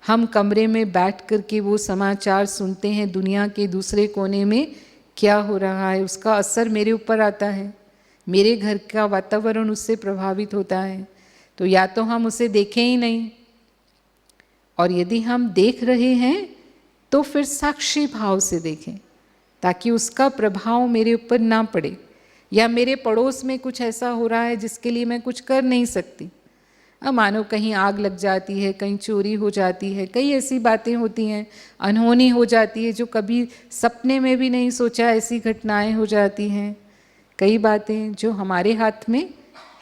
हम कमरे में बैठ कर के वो समाचार सुनते हैं दुनिया के दूसरे कोने में क्या हो रहा है, उसका असर मेरे ऊपर आता है, मेरे घर का वातावरण उससे प्रभावित होता है। तो या तो हम उसे देखें ही नहीं, और यदि हम देख रहे हैं तो फिर साक्षी भाव से देखें ताकि उसका प्रभाव मेरे ऊपर ना पड़े। या मेरे पड़ोस में कुछ ऐसा हो रहा है जिसके लिए मैं कुछ कर नहीं सकती, अब मानो कहीं आग लग जाती है, कहीं चोरी हो जाती है, कई ऐसी बातें होती हैं, अनहोनी हो जाती है जो कभी सपने में भी नहीं सोचा, ऐसी घटनाएं हो जाती हैं, कई बातें जो हमारे हाथ में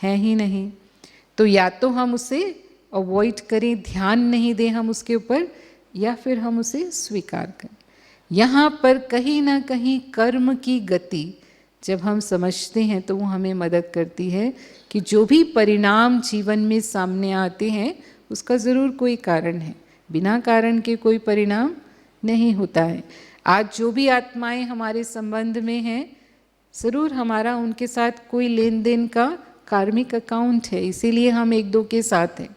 हैं ही नहीं। तो या तो हम उसे अवॉइड करें, ध्यान नहीं दें हम उसके ऊपर, या फिर हम उसे स्वीकार करें। यहाँ पर कहीं ना कहीं कर्म की गति जब हम समझते हैं तो वो हमें मदद करती है कि जो भी परिणाम जीवन में सामने आते हैं उसका ज़रूर कोई कारण है, बिना कारण के कोई परिणाम नहीं होता है। आज जो भी आत्माएं हमारे संबंध में हैं, ज़रूर हमारा उनके साथ कोई लेन देन का कार्मिक अकाउंट है, इसीलिए हम एक दो के साथ हैं।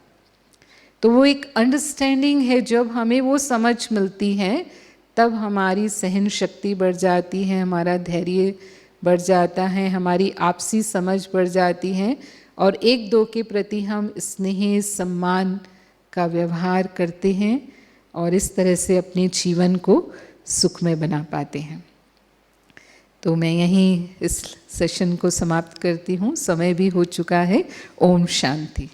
तो वो एक अंडरस्टैंडिंग है, जब हमें वो समझ मिलती है तब हमारी सहन शक्ति बढ़ जाती है, हमारा धैर्य बढ़ जाता है, हमारी आपसी समझ बढ़ जाती है और एक दो के प्रति हम स्नेह सम्मान का व्यवहार करते हैं और इस तरह से अपने जीवन को सुखमय बना पाते हैं। तो मैं यहीं इस सेशन को समाप्त करती हूँ, समय भी हो चुका है। ओम शांति।